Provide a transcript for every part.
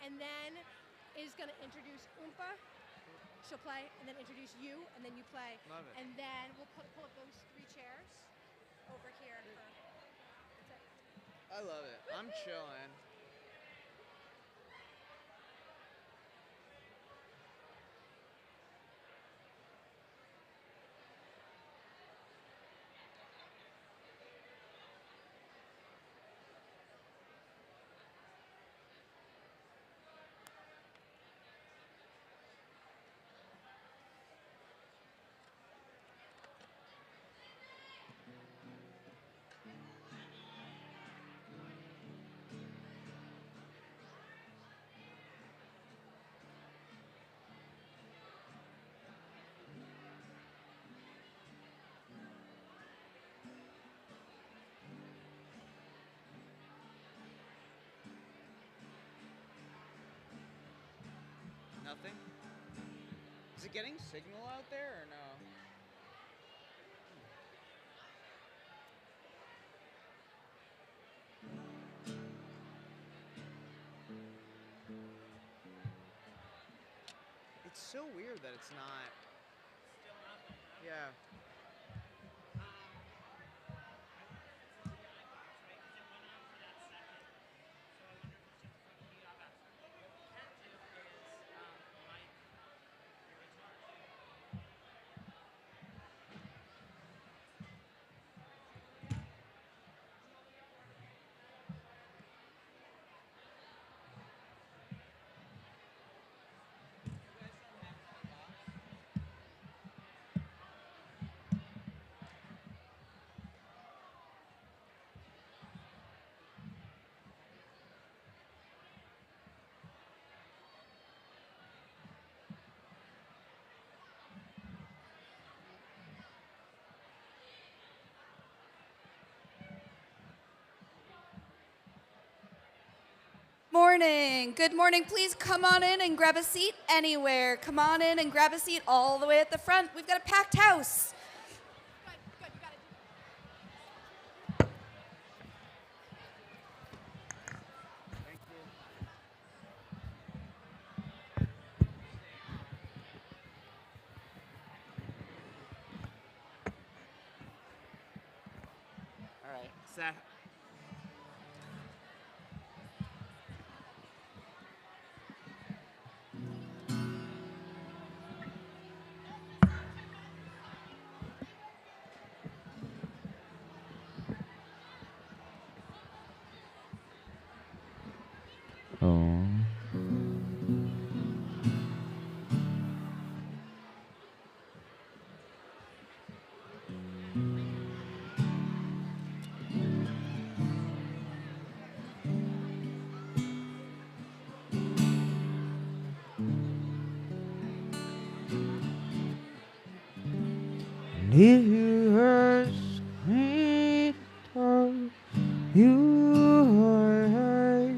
And then is going to introduce Oompa. She'll play, and then introduce you, and then you play. Love it. And then we'll pull up those 3 chairs over here. That's it. I love it. I'm chilling. Nothing? Is it getting signal out there or no? It's so weird that it's not. Yeah. Morning. Good morning. Please come on in and grab a seat anywhere. Come on in and grab a seat all the way at the front. We've got a packed house. Good. You got it. Thank you. All right. Seth. Oh. If you ask me, you I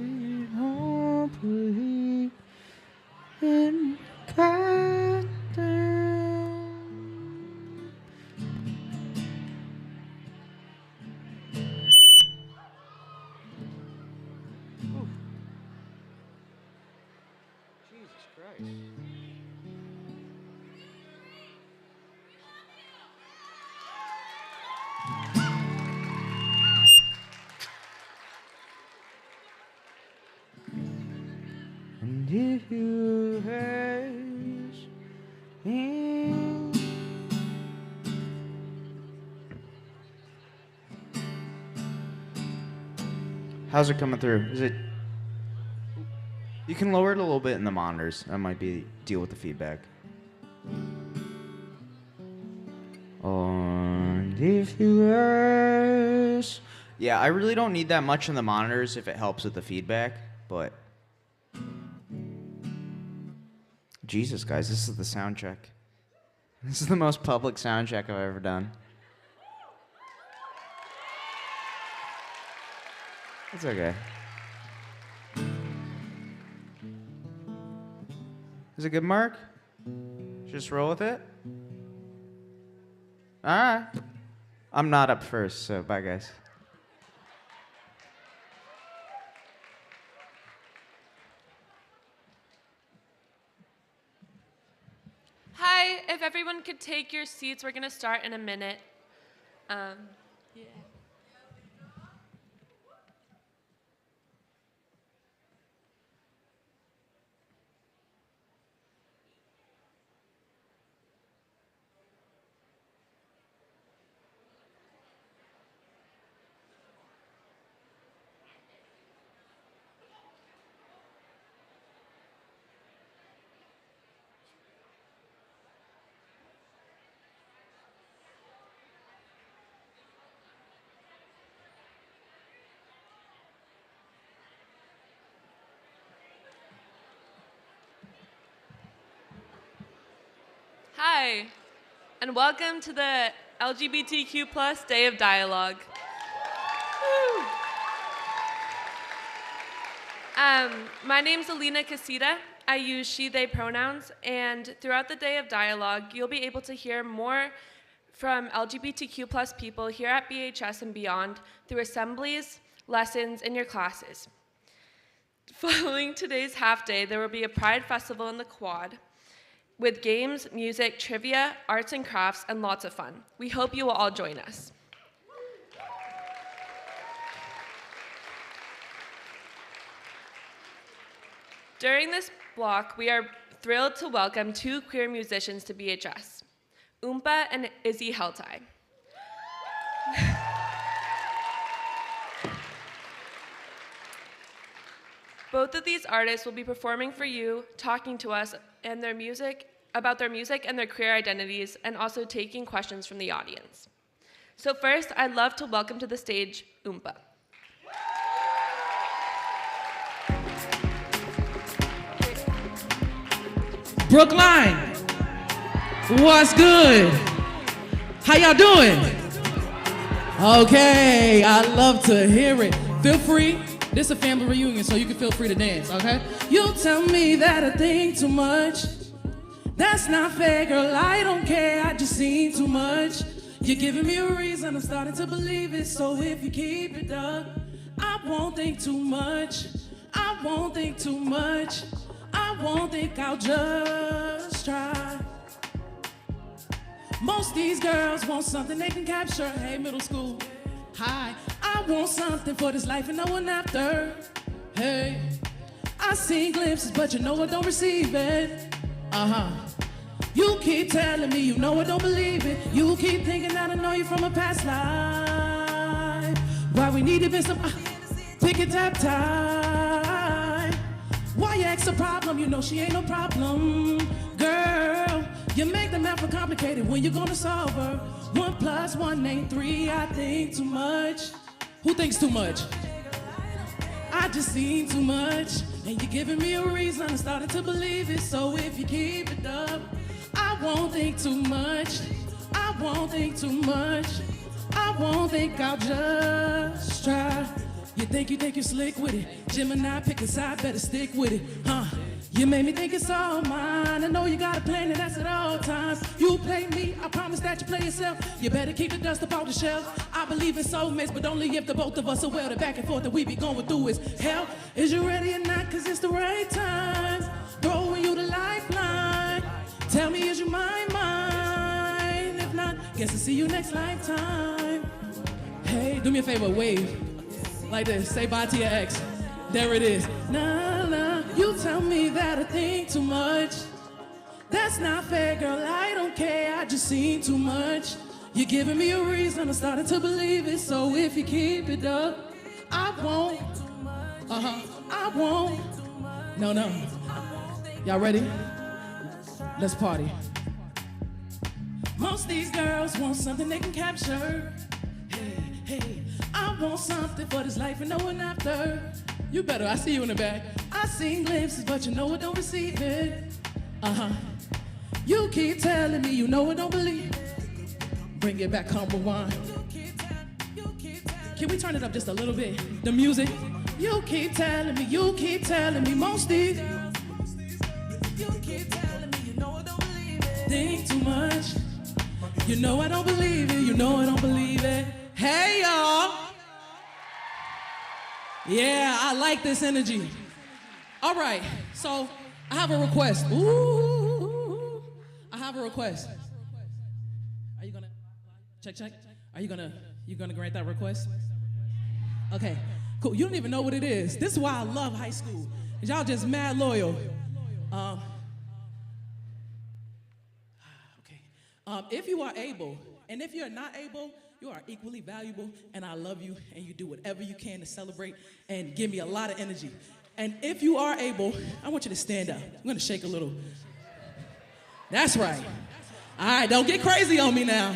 don't believe in goddamn. Jesus Christ. And if you ask me, how's it coming through? Is it? You can lower it a little bit in the monitors. That might be deal with the feedback. And if you ask, yeah, I really don't need that much in the monitors if it helps with the feedback, but Jesus, guys, this is the sound check. This is the most public sound check I've ever done. It's okay. Is it good, Mark? Just roll with it? Alright. I'm not up first, so bye, guys. Hi, if everyone could take your seats, we're gonna start in a minute. Yeah. Hi, and welcome to the LGBTQ plus Day of Dialogue. Woo. My name's Alina Casita. I use she, they pronouns, and throughout the Day of Dialogue, you'll be able to hear more from LGBTQ plus people here at BHS and beyond through assemblies, lessons, and your classes. Following today's half day, there will be a Pride Festival in the Quad, with games, music, trivia, arts and crafts, and lots of fun. We hope you will all join us. During this block, we are thrilled to welcome two queer musicians to BHS, Oompa and Izzy Heltai. Both of these artists will be performing for you, talking to us and their music, about their music and their queer identities, and also taking questions from the audience. So first, I'd love to welcome to the stage Oompa. Brookline, what's good? How y'all doing? Okay, I love to hear it. Feel free. This is a family reunion, so you can feel free to dance, okay? You tell me that I think too much. That's not fair, girl, I don't care, I just seen too much. You're giving me a reason, I'm starting to believe it. So if you keep it up, I won't think too much. I won't think too much. I won't think, I'll just try. Most these girls want something they can capture. Hey, middle school, hi. I want something for this life and no one after. Hey, I see glimpses, but you know I don't receive it. You keep telling me you know I don't believe it. You keep thinking that I know you from a past life. Why we need to be some pick it tap time. Why you ask a problem? You know she ain't no problem. Girl, you make the math complicated when you gonna solve her. 1 + 1 ain't 3, I think too much. Who thinks too much? I just seen too much. And you're giving me a reason, I'm starting to believe it. So if you keep it up, I won't think too much. I won't think too much. I won't think, I'll just try. You think you're slick with it. Gemini, pick a side, better stick with it, huh? You made me think it's all mine. I know you got a plan and that's at all times. You play me, I promise that you play yourself. You better keep the dust up off the shelf. I believe in soulmates, but only if the both of us are well. The back and forth that we be going through is hell. Is you ready or not? Cause it's the right time. Throwing you the lifeline. Tell me, is you mine? If not, guess I'll see you next lifetime. Hey, do me a favor, wave. Like this, say bye to your ex. There it is. Nah, nah, you tell me that I think too much. That's not fair, girl, I don't care, I just seen too much. You're giving me a reason, I'm starting to believe it. So if you keep it up, I won't. I won't. No, no. Y'all ready? Let's party. Most these girls want something they can capture. Hey, hey, I want something for this life and no one after. You better, I see you in the back. I seen glimpses, but you know I don't receive it. You keep telling me you know I don't believe it. Bring it back, come rewind. Can we turn it up just a little bit? The music. You keep telling me most these. You keep telling me you know I don't believe it. Think too much. You know I don't believe it, you know I don't believe it. Hey y'all. Yeah, I like this energy. All right, so I have a request. Ooh, I have a request. Are you gonna check? Are you gonna grant that request? Okay, cool. You don't even know what it is. This is why I love high school. 'Cause y'all just mad loyal. If you are able, and if you're not able, you are equally valuable, and I love you, and you do whatever you can to celebrate and give me a lot of energy. And if you are able, I want you to stand up. I'm gonna shake a little. That's right. All right, don't get crazy on me now.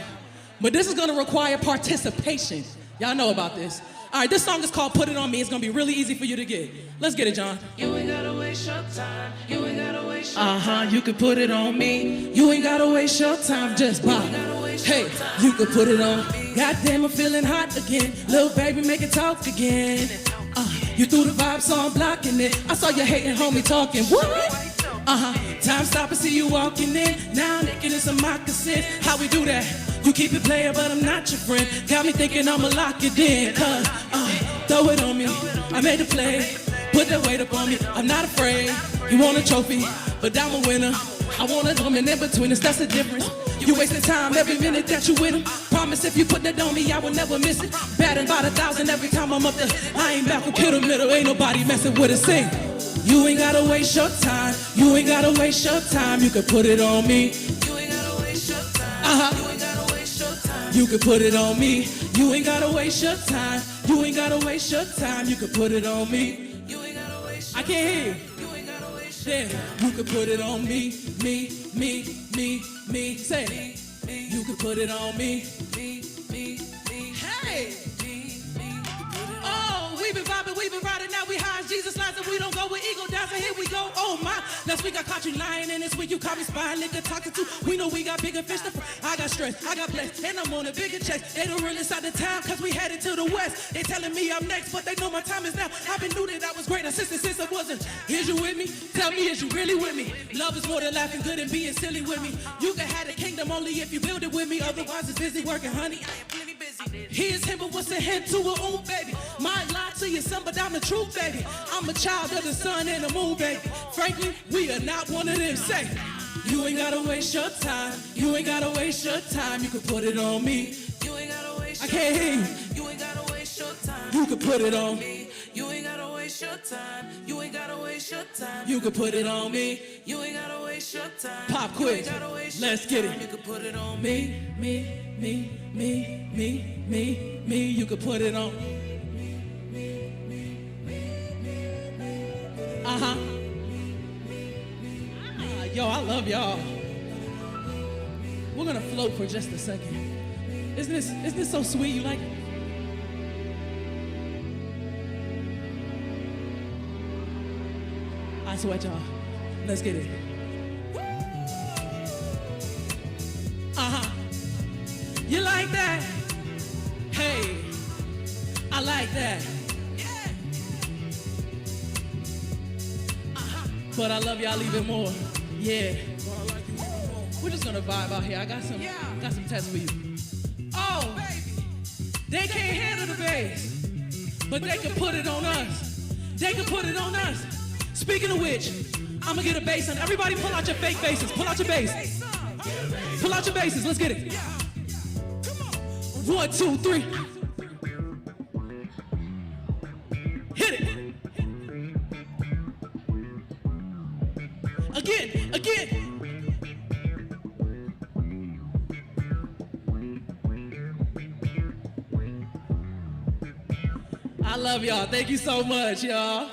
But this is gonna require participation. Y'all know about this. All right, this song is called Put It On Me. It's gonna be really easy for you to get. Let's get it, John. You ain't gotta waste your time. You ain't gotta waste your time. You can put it on me. You ain't gotta waste your time, just bop. Hey, you can put it on. Goddamn, I'm feeling hot again. Little baby, make it talk again. You threw the vibe, so I'm blocking it. I saw you hating, homie, talking. What? Time stop and see you walking in. Now naked in some moccasins. How we do that? You keep it player, but I'm not your friend. Got me thinking I'ma lock it in. Cause, throw it on me. I made the play. Put that weight up on me. I'm not afraid. You want a trophy, but I'm a winner. I want a woman in between us, that's the difference. You wasting time every minute that you with him. Promise if you put that on me, I will never miss it. Batting by 1,000 every time I'm up there. I ain't back up in the middle, ain't nobody messing with it. Sing. You ain't gotta waste your time. You ain't gotta waste your time. You can put it on me. You ain't gotta waste your time. You ain't gotta waste your time. You can put it on me. You ain't gotta waste your time. You ain't gotta waste your time. You can put it on me. You ain't gotta waste your I can't hear you. You ain't gotta waste Then you can put it on me. Me. Say it. You can put it on me. Hey. Oh, we been vibing, we been riding, now we high as Jesus lines and we don't go with ego down, so here we go, oh my. Last week I caught you lying and this week you caught me spying, nigga talking to. We know we got bigger fish to fry. I got stress, I got blessed, and I'm on a bigger chest. They don't real inside the town, cause we headed to the west. They telling me I'm next, but they know my time is now. I've been knew that I was great, since I wasn't. Is you with me? Tell me, is you really with me? Love is more than laughing good and being silly with me. You can have the kingdom only if you build it with me, otherwise it's busy working, honey. I am plenty busy. He is him, but what's a hint to a own baby? Might lie to you, son, but I'm the truth, baby. I'm a child of the sun and the moon, baby. Frankly, we are not one of them. Say, you ain't gotta waste your time. You ain't gotta waste your time. You can put it on me. You ain't gotta waste I can't hear you. You ain't gotta waste your time. You can put it on me. You ain't gotta waste your time. You ain't gotta waste your time. You can put it on me. You ain't gotta waste your time. Pop quiz. Let's get it. You can put it on me. You can put it on. Yo, I love y'all. We're gonna float for just a second. Isn't this so sweet? You like it? I sweat, y'all. Let's get it. You like that? Hey, I like that. But I love y'all even more. Yeah. We're just gonna vibe out here. I got some tests for you. Oh, they can't handle the bass, but they can put it on us. They can put it on us. Speaking of which, I'm gonna get a bass on. Everybody pull out your fake basses. Pull out your bass. Pull out your basses. Let's get it. 1, 2, 3. Hit it. Again. I love y'all. Thank you so much, y'all.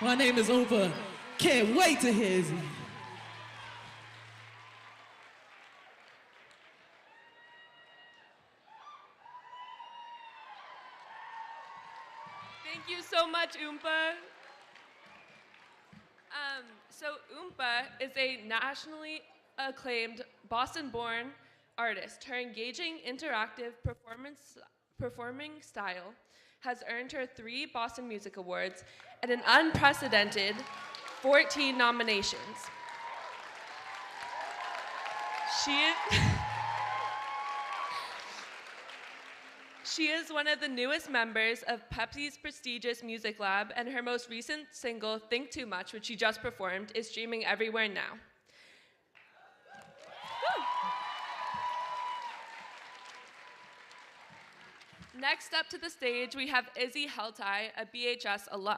My name is Oompa. Can't wait to hear Izzy. Thank you so much, Oompa. So Oompa is a nationally acclaimed Boston-born artist. Her engaging, interactive performing style has earned her 3 Boston Music Awards and an unprecedented 14 nominations. She is one of the newest members of Pepsi's prestigious music lab, and her most recent single, Think Too Much, which she just performed, is streaming everywhere now. Next up to the stage, we have Izzy Heltai, a BHS alum.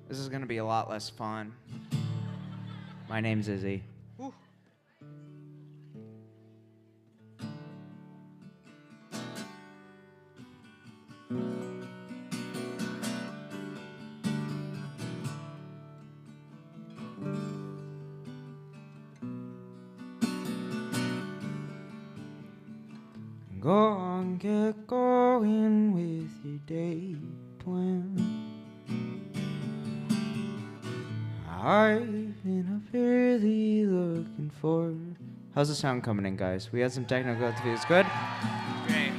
This is gonna be a lot less fun. My name's Izzy. Woo. Go on, get going with your day plan. I've been up early looking for. How's the sound coming in, guys? We had some technical difficulties. Good? Great.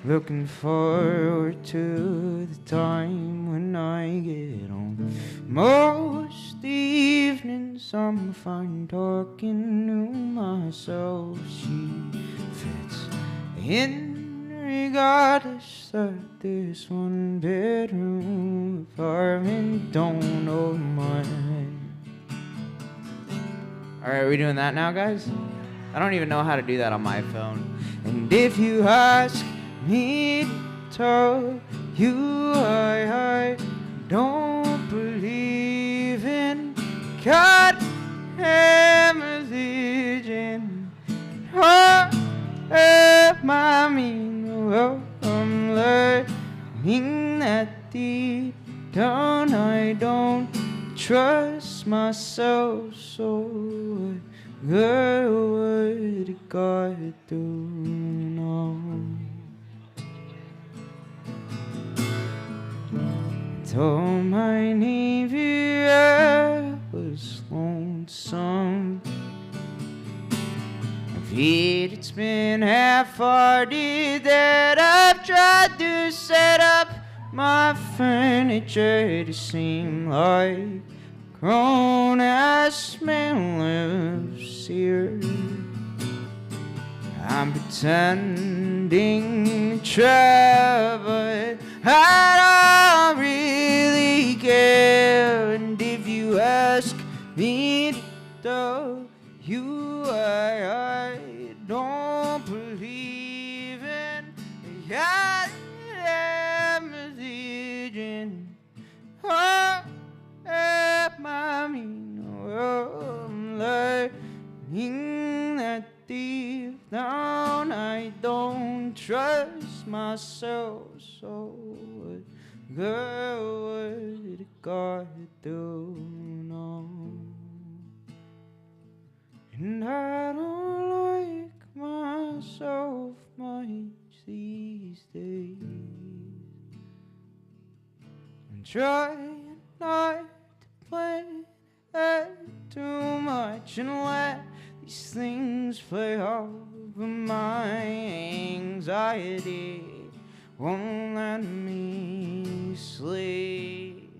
Looking forward to the time when I get home. Most evenings I'm fine talking to myself. She fits in regardless that this one bedroom apartment don't know my name. Alright, are we doing that now, guys? I don't even know how to do that on my phone. And if you ask me to tell you I don't believe in God and religion. Oh, my mean, well, I'm learning that deep down I don't trust myself, so girl, what did God do now? Told my neighbor I was lonesome. Feet, it's been half-hearted that I've tried to set up my furniture to seem like grown-ass man lives here. I'm pretending to try, but I don't really care. And if you ask me to tell you I don't believe in God and religion. Oh, I mean, I'm learning that deep down I don't trust myself. So, girl, what did God do now? And I don't like myself much these days. I'm trying not to play it too much and let these things play off of my anxiety. Won't let me sleep.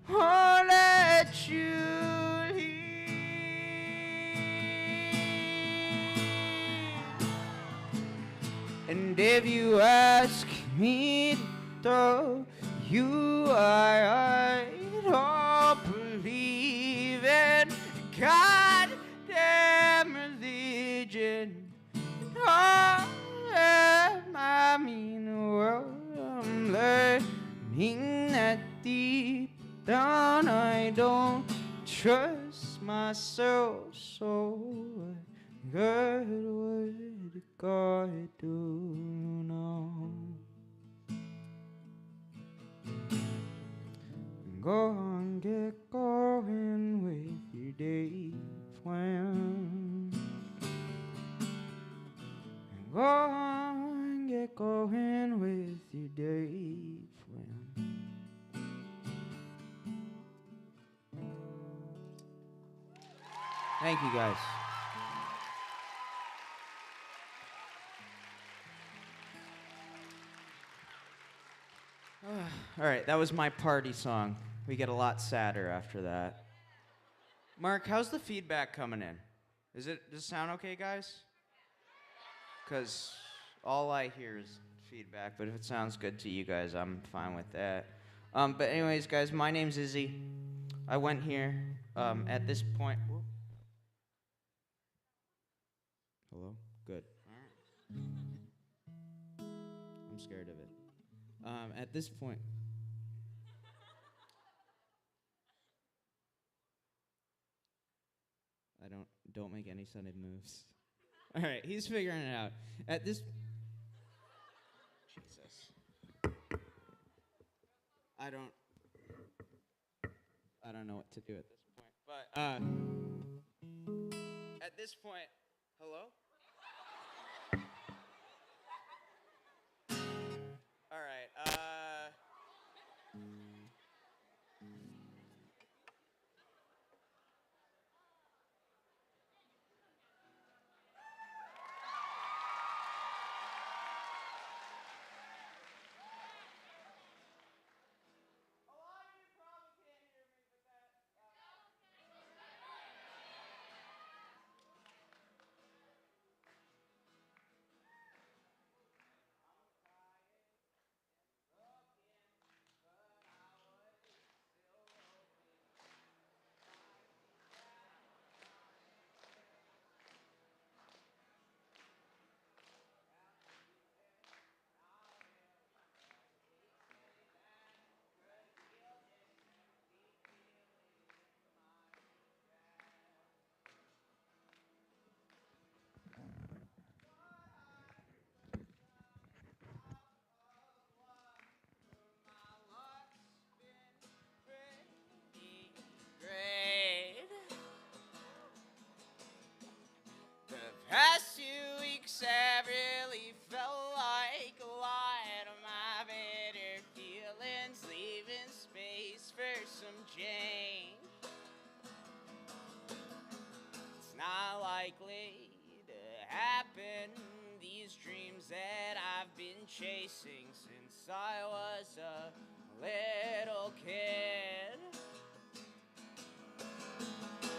Won't let you leave. And if you ask me to tell you I don't believe in God damn religion. Oh, I mean, well, I'm learning that deep down I don't trust myself. So good, what did God do now? Go on, get going with your day plan. Go on, get going with your day plan. Thank you, guys. All right, that was my party song. We get a lot sadder after that. Mark, how's the feedback coming in? Does it sound okay, guys? Because all I hear is feedback, but if it sounds good to you guys, I'm fine with that. But anyways, guys, my name's Izzy. I went here at this point. Whoop. Hello? Good. All right. I'm scared of it. At this point. Don't make any sudden moves. All right, he's figuring it out. At this Jesus. I don't know what to do at this point. But at this point, hello? All right. Past 2 weeks have really felt like a lot of my better feelings, leaving space for some change. It's not likely to happen, these dreams that I've been chasing since I was a little kid.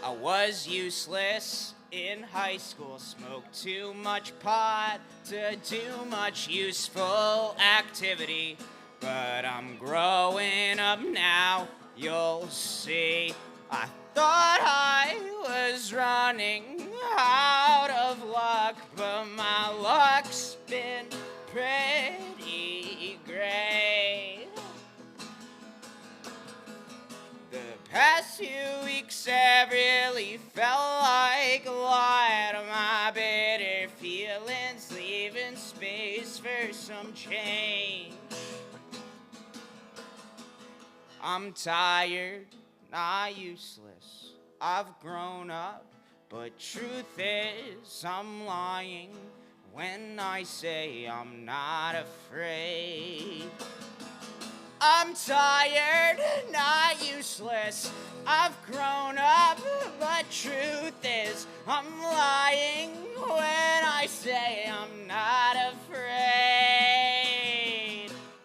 I was useless in high school, smoked too much pot to do much useful activity. But I'm growing up now, you'll see. I thought I was running out of luck, but my luck's been pretty great. The past 2 weeks have really felt like a lot of my bitter feelings, leaving space for some change. I'm tired, not useless, I've grown up, but truth is I'm lying when I say I'm not afraid. I'm tired, not useless, I've grown up, but truth is I'm lying when I say I'm not afraid.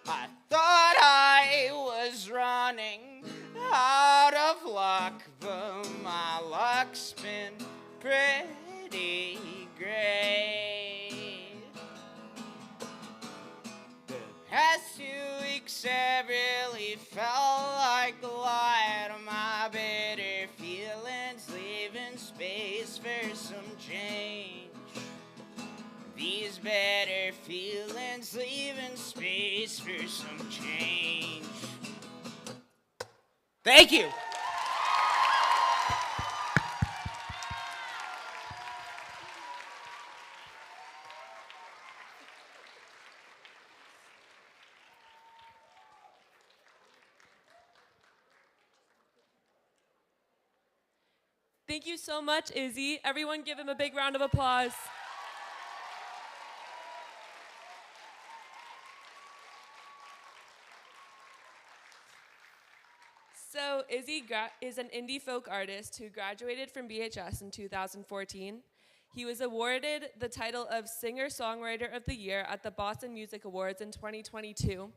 I thought I was running out of luck, but my luck's been pretty great. The past 2 weeks have really felt like a lot of my bitter feelings, leaving space for some change. These better feelings, leaving space for some change. Thank you. Thank you so much, Izzy. Everyone give him a big round of applause. So Izzy is an indie folk artist who graduated from BHS in 2014. He was awarded the title of Singer-Songwriter of the Year at the Boston Music Awards in 2022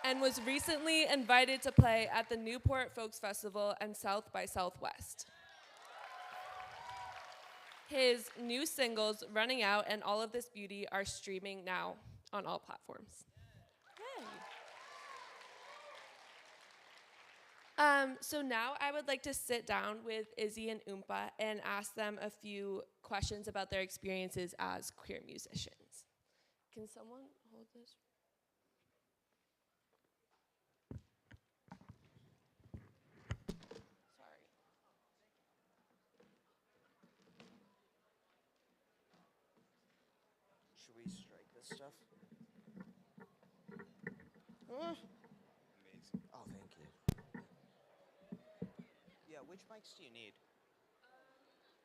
and was recently invited to play at the Newport Folks Festival and South by Southwest. His new singles, Running Out and All of This Beauty, are streaming now. on all platforms. Yay. So now I would like to sit down with Izzy and Oompa and ask them a few questions about their experiences as queer musicians. Can someone hold this? Sorry. Should we strike this stuff? Amazing. Oh, thank you. Yeah, which mics do you need?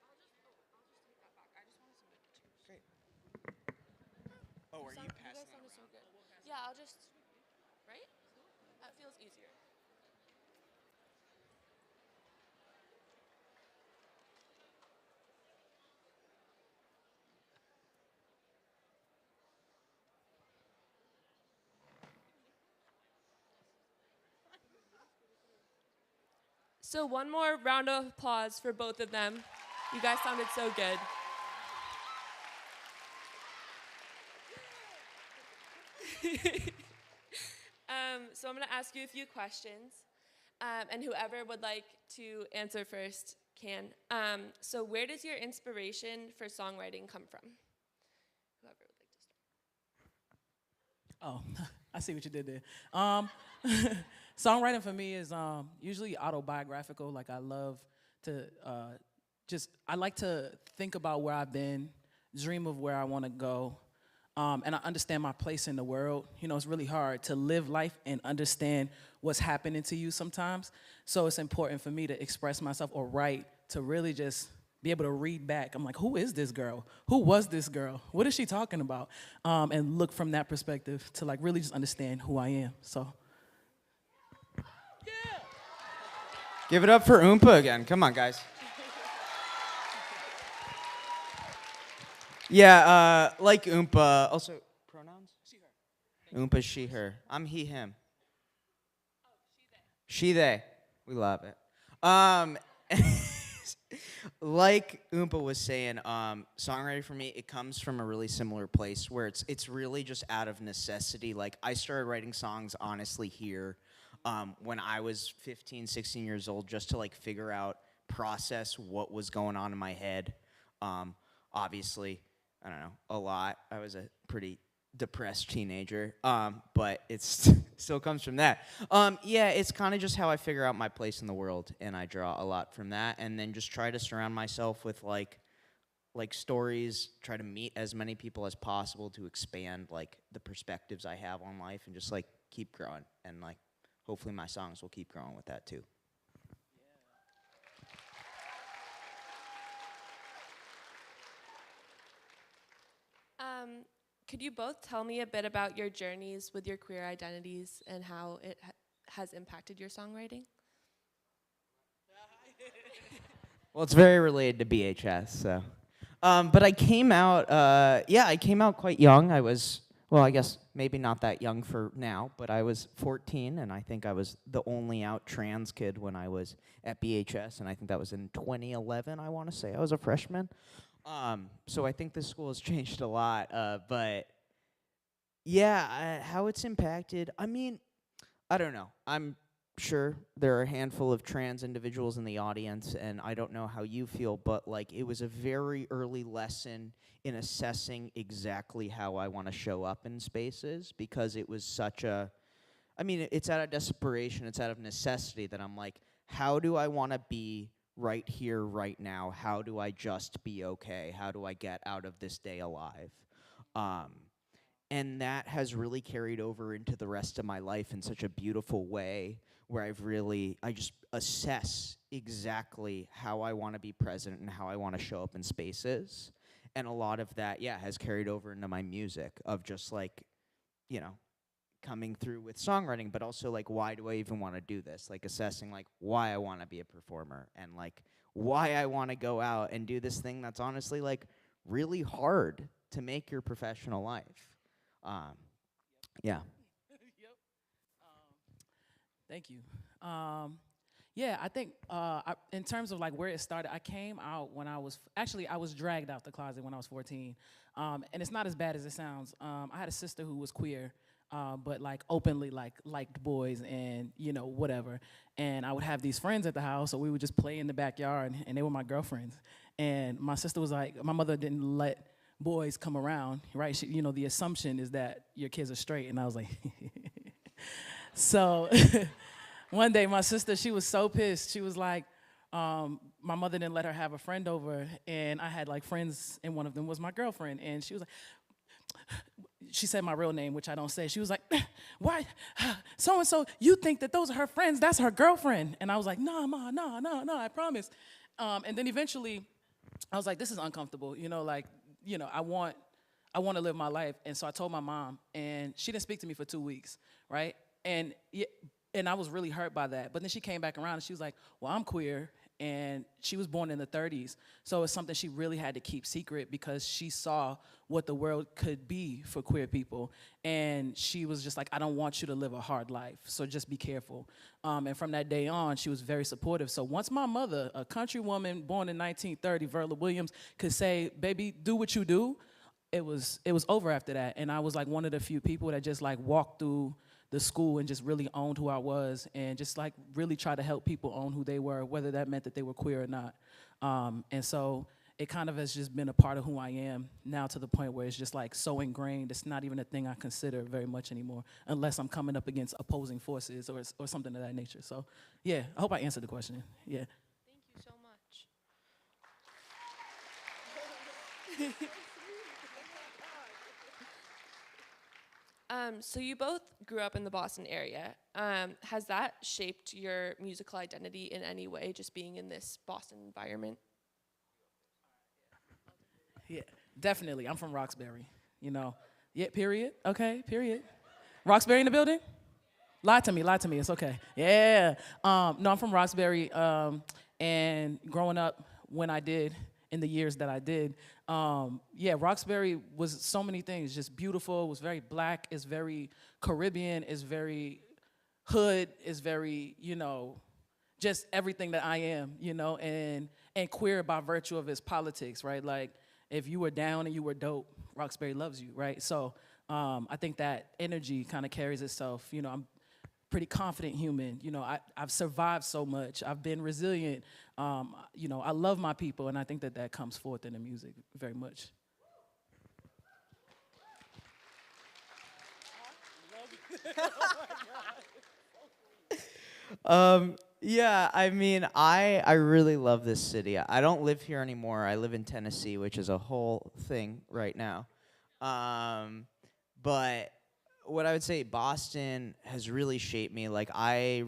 I'll just take that back. I just wanted some mic too. Great. Oh, are you You passing guys it sounded so around? good. Yeah, I'll just, right? That feels easier. So one more round of applause for both of them. You guys sounded so good. So I'm going to ask you a few questions, and whoever would like to answer first can. So where does your inspiration for songwriting come from? Whoever would like to start. Oh, I see what you did there. Songwriting for me is usually autobiographical. Like I love to I like to think about where I've been, dream of where I want to go, and I understand my place in the world. You know, it's really hard to live life and understand what's happening to you sometimes. So it's important for me to express myself or write to really just be able to read back. I'm like, who is this girl? Who was this girl? What is she talking about? And look from that perspective to like really just understand who I am. So. Give it up for Oompa again. Come on, guys. Yeah, like Oompa. Also, pronouns? She, her. Oompa, she, her. I'm he, him. Oh, she, they. We love it. Like Oompa was saying, songwriting for me, it comes from a really similar place where it's really just out of necessity. Like, I started writing songs, honestly, here when I was 15, 16 years old, just to, like, figure out, process what was going on in my head. Obviously, I don't know, a lot. I was a pretty depressed teenager, but it still comes from that. Yeah, it's kind of just how I figure out my place in the world, and I draw a lot from that, and then just try to surround myself with like stories, try to meet as many people as possible to expand like the perspectives I have on life, and just like keep growing, and like hopefully my songs will keep growing with that too. Could you both tell me a bit about your journeys with your queer identities and how it has impacted your songwriting? Well, it's very related to BHS, so. But I came out, I came out quite young. I was, well, I guess maybe not that young for now, but I was 14, and I think I was the only out trans kid when I was at BHS, and I think that was in 2011, I want to say. I was a freshman. So I think this school has changed a lot, but yeah, how it's impacted, I mean, I don't know. I'm sure there are a handful of trans individuals in the audience, and I don't know how you feel, but like it was a very early lesson in assessing exactly how I want to show up in spaces, because it was such a, I mean, it's out of desperation, it's out of necessity that I'm like, how do I want to be right here, right now? How do I just be okay? How do I get out of this day alive? And that has really carried over into the rest of my life in such a beautiful way, where I just assess exactly how I want to be present and how I want to show up in spaces. And a lot of that, has carried over into my music of just like, coming through with songwriting, but also like, why do I even want to do this? Like assessing like why I want to be a performer, and like why I want to go out and do this thing that's honestly like really hard to make your professional life. Yeah. Yep. Thank you. Yeah, I think in terms of like where it started, I came out when I was dragged out the closet when I was 14, and it's not as bad as it sounds. I had a sister who was queer, but like openly like liked boys and whatever. And I would have these friends at the house, so we would just play in the backyard, and they were my girlfriends. And my sister was like, my mother didn't let boys come around, right? The assumption is that your kids are straight, and I was like, so. One day, my sister, she was so pissed. She was like, my mother didn't let her have a friend over, and I had like friends, and one of them was my girlfriend. And she was like, she said my real name, which I don't say. She was like, why, so-and-so, you think that those are her friends? That's her girlfriend. And I was like, nah, ma, no, I promise. And then eventually, I was like, this is uncomfortable. I want to live my life. And so I told my mom, and she didn't speak to me for 2 weeks, right? And I was really hurt by that. But then she came back around and she was like, well, I'm queer. And she was born in the 30s. So it's something she really had to keep secret because she saw what the world could be for queer people. And she was just like, I don't want you to live a hard life. So just be careful. And from that day on, she was very supportive. So once my mother, a country woman born in 1930, Verla Williams, could say, baby, do what you do, it was over after that. And I was like one of the few people that just like walked through the school and just really owned who I was and just like really try to help people own who they were, whether that meant that they were queer or not. And so it kind of has just been a part of who I am now to the point where it's just like so ingrained, it's not even a thing I consider very much anymore, unless I'm coming up against opposing forces or something of that nature. So yeah, I hope I answered the question, yeah. Thank you so much. So you both grew up in the Boston area. Has that shaped your musical identity in any way, just being in this Boston environment? Yeah, definitely. I'm from Roxbury, Yeah, period. Okay, period. Roxbury in the building? Lie to me, it's okay. Yeah. No, I'm from Roxbury, and growing up when I did, in the years that I did, Roxbury was so many things, just beautiful, it was very black, it's very Caribbean, it's very hood, it's very, just everything that I am, and queer by virtue of its politics, right? Like, if you were down and you were dope, Roxbury loves you, right? So I think that energy kind of carries itself, I'm pretty confident human. I've survived so much. I've been resilient. I love my people, and I think that comes forth in the music very much. Yeah, I mean, I really love this city. I don't live here anymore. I live in Tennessee, which is a whole thing right now. But what I would say, Boston has really shaped me. Like, I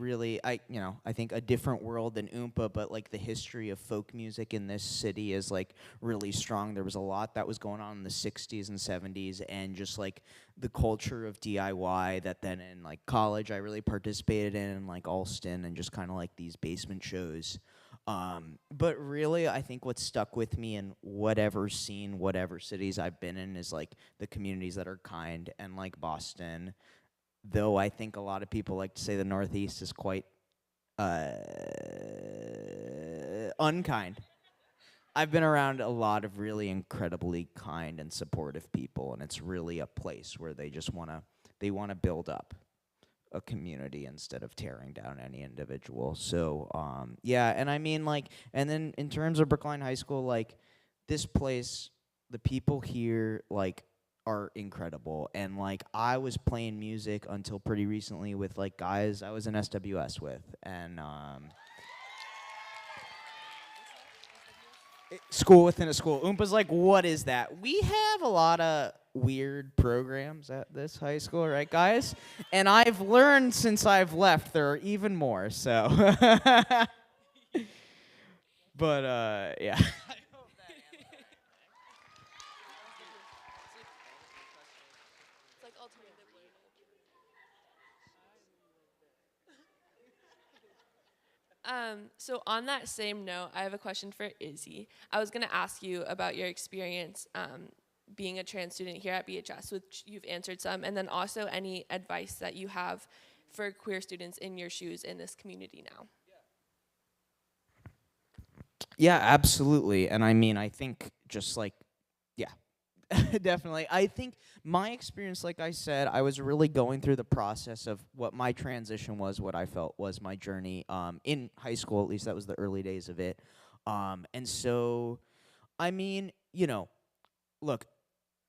think a different world than Oompa, but like the history of folk music in this city is like really strong. There was a lot that was going on in the 60s and 70s, and just like the culture of DIY that then in like college I really participated in like Alston and just kind of like these basement shows. But really, I think what stuck with me in whatever scene, whatever cities I've been in is like the communities that are kind, and like Boston, though I think a lot of people like to say the Northeast is quite unkind. I've been around a lot of really incredibly kind and supportive people, and it's really a place where they just want to build up a community instead of tearing down any individual. So and I mean, like, and then in terms of Brookline High School, like, this place, the people here like are incredible, and like I was playing music until pretty recently with like guys I was in SWS with, and school within a school. Oompa's like, what is that? We have a lot of weird programs at this high school, right, guys? And I've learned since I've left there are even more, so. But, yeah. So on that same note, I have a question for Izzy. I was going to ask you about your experience being a trans student here at BHS, which you've answered some, and then also any advice that you have for queer students in your shoes in this community now. Yeah, absolutely. And I mean, I think just like, yeah, definitely. I think my experience, like I said, I was really going through the process of what my transition was, what I felt was my journey in high school, at least that was the early days of it. And so, I mean, look,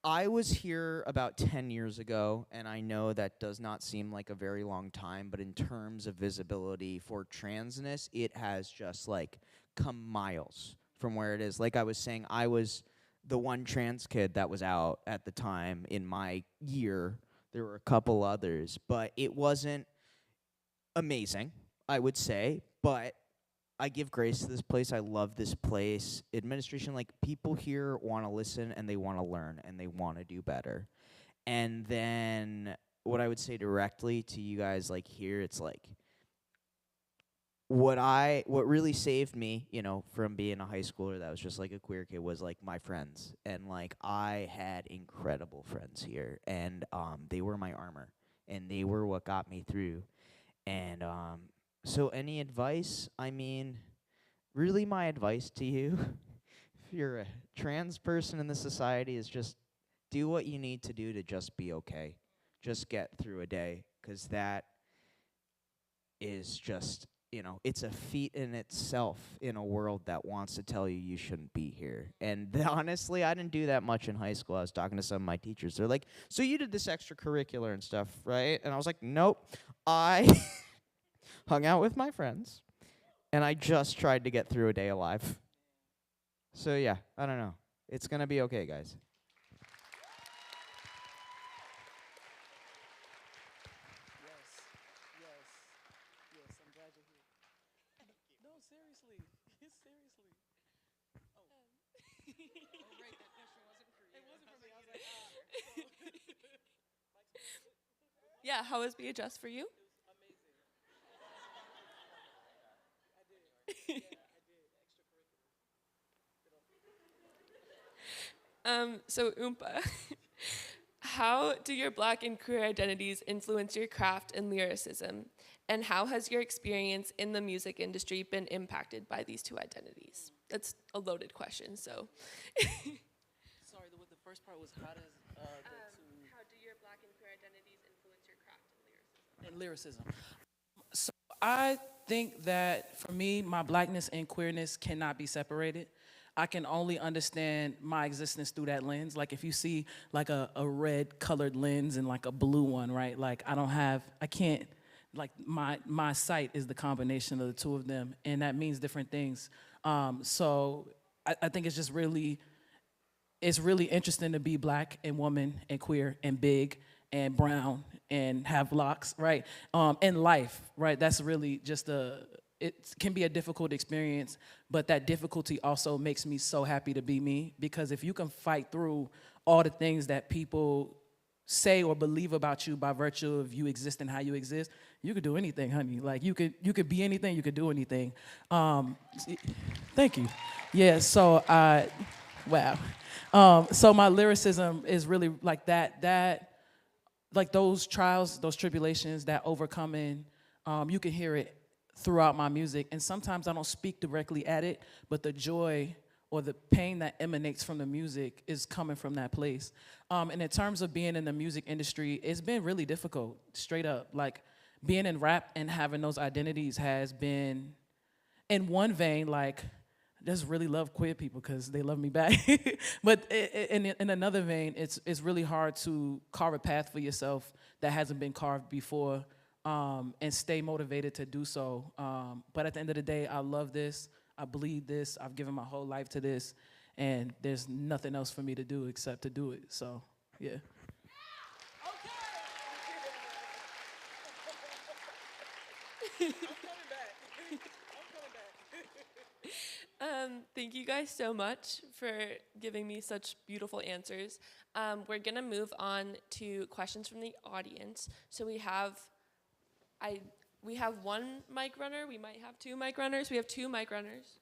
I was here about 10 years ago, and I know that does not seem like a very long time, but in terms of visibility for transness, it has just like come miles from where it is. Like I was saying, I was the one trans kid that was out at the time in my year. There were a couple others, but it wasn't amazing, I would say, but I give grace to this place. I love this place. Administration, like people here want to listen and they want to learn and they want to do better. And then what I would say directly to you guys like here, it's like what really saved me, from being a high schooler that was just like a queer kid was like my friends. And like I had incredible friends here and they were my armor and they were what got me through. And so any advice? I mean, really my advice to you, if you're a trans person in the society, is just do what you need to do to just be okay. Just get through a day, because that is just, it's a feat in itself in a world that wants to tell you you shouldn't be here. And honestly, I didn't do that much in high school. I was talking to some of my teachers. They're like, so you did this extracurricular and stuff, right? And I was like, nope. I hung out with my friends, and I just tried to get through a day alive. So yeah, I don't know. It's gonna be okay, guys. I'm glad you're here. No, seriously. Seriously. Oh, right, that question wasn't for you. It wasn't for me. I was like, Yeah, how was BHS for you? amazing. So Oompa, how do your Black and queer identities influence your craft and lyricism? And how has your experience in the music industry been impacted by these two identities? That's a loaded question, so. Sorry, the first part was how does How do your Black and queer identities influence your craft and lyricism? and lyricism. So I think that for me, my blackness and queerness cannot be separated. I can only understand my existence through that lens. Like if you see like a red colored lens and like a blue one, right? Like I can't, like my sight is the combination of the two of them, and that means different things. So I think it's really interesting to be Black and woman and queer and big and brown and have locks, right? In life, right? That's really just it can be a difficult experience, but that difficulty also makes me so happy to be me, because if you can fight through all the things that people say or believe about you by virtue of you existing how you exist, you could do anything, honey. Like you could be anything, you could do anything. Thank you. Yeah, so wow. So my lyricism is really like that like those trials, those tribulations, that overcoming, you can hear it throughout my music. And sometimes I don't speak directly at it, but the joy or the pain that emanates from the music is coming from that place. And in terms of being in the music industry, it's been really difficult, straight up. Like being in rap and having those identities has been, in one vein, like, I just really love queer people because they love me back. But in another vein, it's really hard to carve a path for yourself that hasn't been carved before, and stay motivated to do so. But at the end of the day, I love this. I bleed this. I've given my whole life to this. And there's nothing else for me to do except to do it. So, yeah. Thank you guys so much for giving me such beautiful answers. We're gonna move on to questions from the audience. So we have one mic runner. We might have two mic runners. We have two mic runners.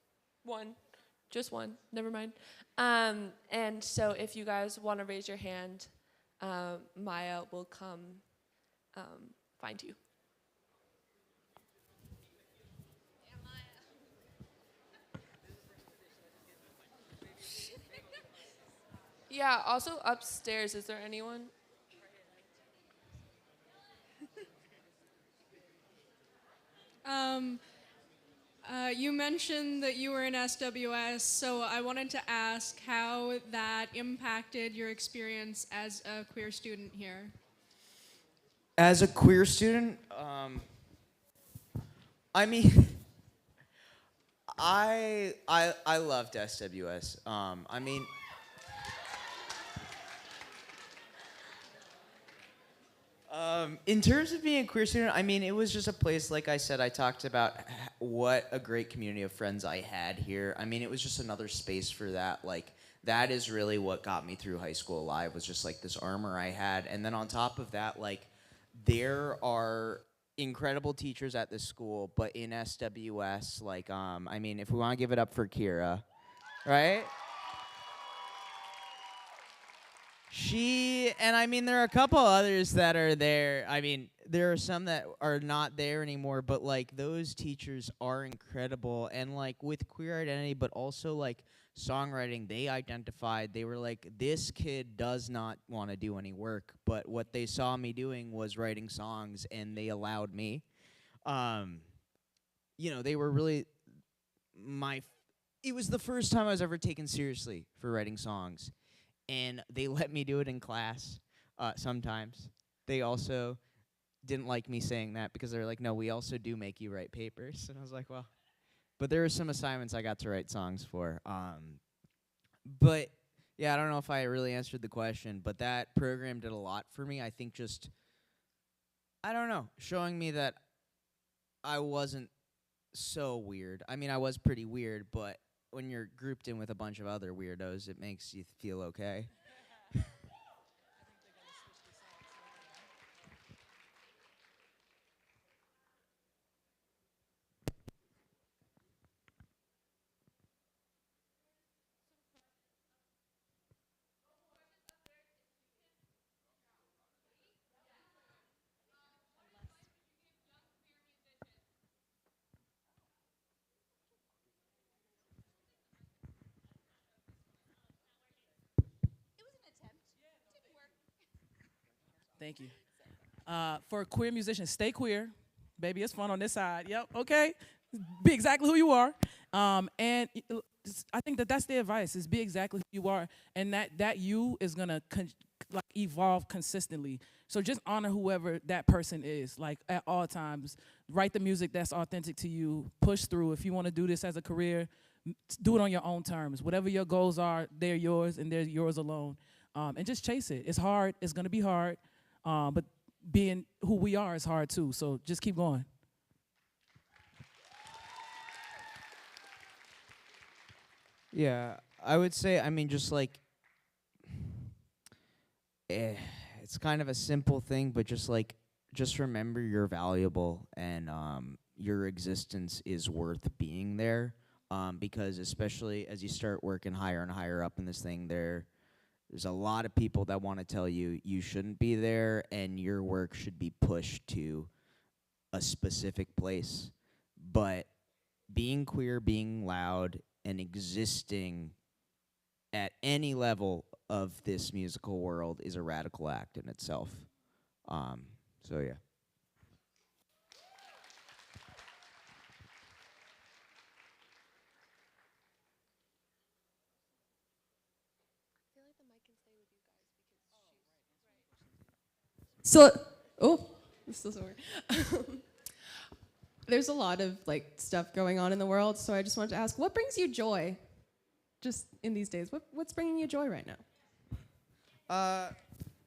Just one. Never mind. And so if you guys want to raise your hand, Maya will come find you. Yeah, also upstairs, is there anyone? You mentioned that you were in SWS, so I wanted to ask how that impacted your experience as a queer student here. As a queer student, I mean, I loved SWS. I mean, in terms of being a queer student, I mean, it was just a place, like I said, I talked about what a great community of friends I had here. I mean, it was just another space for that. Like, that is really what got me through high school alive, was just like this armor I had. And then on top of that, like, there are incredible teachers at this school, but in SWS, like, I mean, if we want to give it up for Kira, right? And I mean, there are a couple others that are there. I mean, there are some that are not there anymore, but like those teachers are incredible. And like with queer identity, but also like songwriting, they were like, this kid does not want to do any work, but what they saw me doing was writing songs, and they allowed me. They were really it was the first time I was ever taken seriously for writing songs. And they let me do it in class sometimes. They also didn't like me saying that because they were like, no, we also do make you write papers. And I was like, well, but there were some assignments I got to write songs for. But yeah, I don't know if I really answered the question, but that program did a lot for me. I think just, I don't know, showing me that I wasn't so weird. I mean, I was pretty weird, but when you're grouped in with a bunch of other weirdos, it makes you feel okay. Thank you. For queer musicians, stay queer. Baby, it's fun on this side. Yep, okay. Be exactly who you are. I think that's the advice, is be exactly who you are. And that you is going to evolve consistently. So just honor whoever that person is, like at all times. Write the music that's authentic to you. Push through. If you want to do this as a career, do it on your own terms. Whatever your goals are, they're yours and they're yours alone. And just chase it. It's hard. It's going to be hard. But being who we are is hard too. So just keep going. Yeah, I would say, I mean, just like, it's kind of a simple thing, but just remember you're valuable, and your existence is worth being there. Because especially as you start working higher and higher up in this thing, there's a lot of people that want to tell you you shouldn't be there, and your work should be pushed to a specific place. But being queer, being loud, and existing at any level of this musical world is a radical act in itself. So yeah. So, oh, this doesn't work. There's a lot of like stuff going on in the world, so I just wanted to ask, what brings you joy? Just in these days, what's bringing you joy right now?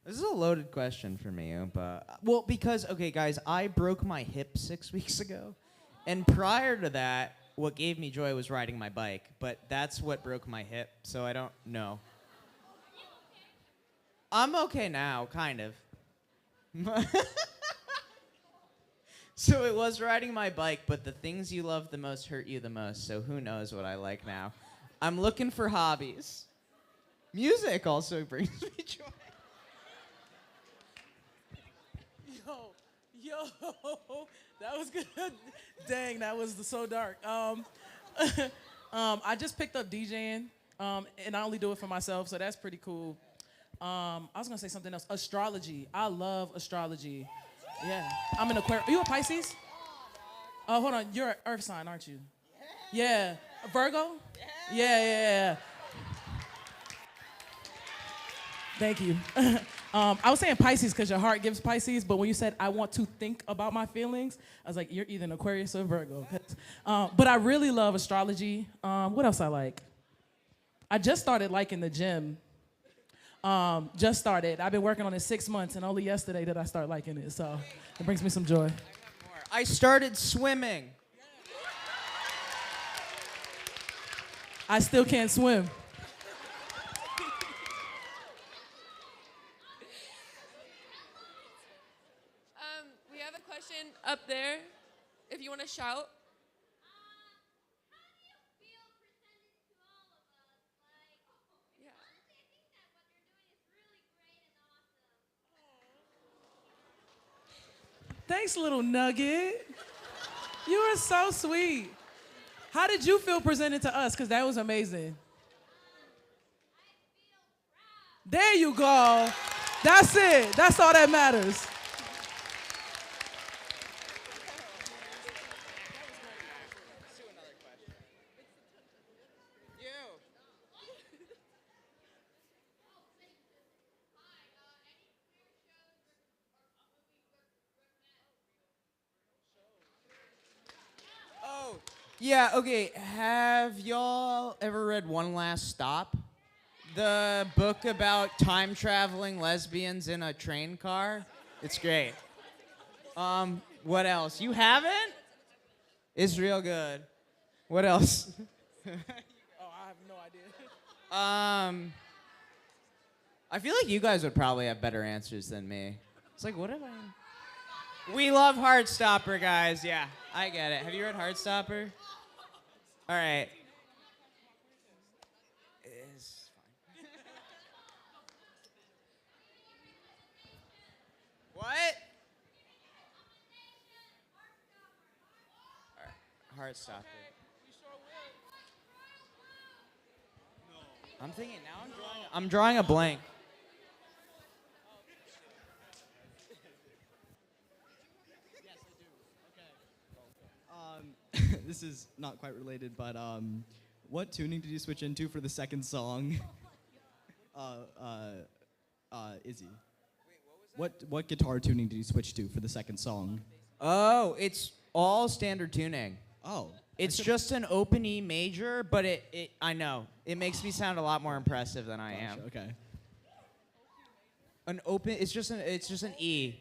This is a loaded question for me, but well, because okay, guys, I broke my hip 6 weeks ago, and prior to that, what gave me joy was riding my bike. But that's what broke my hip, so I don't know. I'm okay now, kind of. So it was riding my bike, but the things you love the most hurt you the most, so who knows what I like now. I'm looking for hobbies. Music also brings me joy. Yo, that was good. Dang, that was so dark. I just picked up DJing. And I only do it for myself, so that's pretty cool. I was gonna say something else. Astrology. I love astrology. Yeah. I'm an Aquarius. Are you a Pisces? Oh, hold on. You're an Earth sign, aren't you? Yeah. A Virgo? Yeah. Thank you. I was saying Pisces because your heart gives Pisces, but when you said I want to think about my feelings, I was like, you're either an Aquarius or a Virgo. But I really love astrology. What else I like? I just started liking the gym. Just started. I've been working on it 6 months, and only yesterday did I start liking it. So it brings me some joy. I started swimming. I still can't swim. We have a question up there. If you want to shout. Thanks, little nugget. You are so sweet. How did you feel presented to us? Because that was amazing. There you go. That's it. That's all that matters. Yeah, okay. Have y'all ever read One Last Stop? The book about time traveling lesbians in a train car? It's great. What else? You haven't? It's real good. What else? Oh, I have no idea. I feel like you guys would probably have better answers than me. It's like, what have I... We love Heartstopper, guys. Yeah, I get it. Have you read Heartstopper? All right. It's fine. What? All right. Heartstopper. I'm thinking now. I'm drawing a blank. This is not quite related, but what tuning did you switch into for the second song? Izzy. What guitar tuning did you switch to for the second song? Oh, it's all standard tuning. Oh. It's just an open E major, but it I know. It makes me sound a lot more impressive than I am. Okay. An open it's just an E.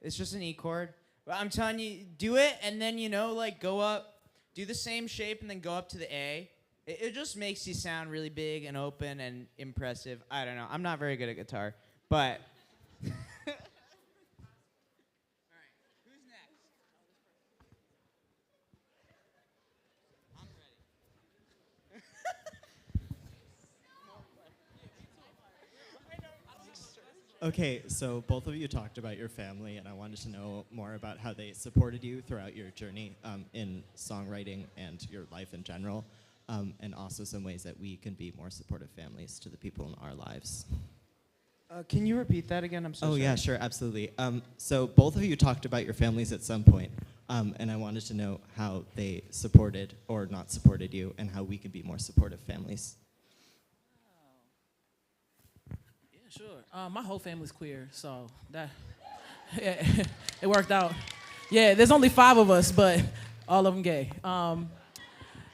It's just an E chord. But I'm telling you, do it and then like go up, do the same shape and then go up to the A. It just makes you sound really big and open and impressive. I don't know. I'm not very good at guitar, but Okay, so both of you talked about your family, and I wanted to know more about how they supported you throughout your journey in songwriting and your life in general, and also some ways that we can be more supportive families to the people in our lives. Can you repeat that again? I'm so sorry. Yeah, sure, absolutely. So both of you talked about your families at some point, and I wanted to know how they supported or not supported you, and how we can be more supportive families. Sure. My whole family's queer, so that it worked out. Yeah, there's only 5 of us, but all of them gay.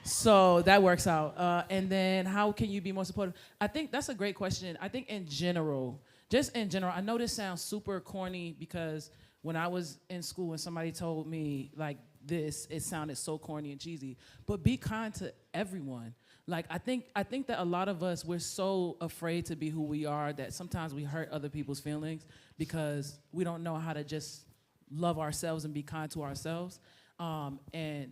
So that works out. And then how can you be more supportive? I think that's a great question. I think in general, I know this sounds super corny because when I was in school and somebody told me like this, it sounded so corny and cheesy. But be kind to everyone. Like I think that a lot of us, we're so afraid to be who we are that sometimes we hurt other people's feelings because we don't know how to just love ourselves and be kind to ourselves. And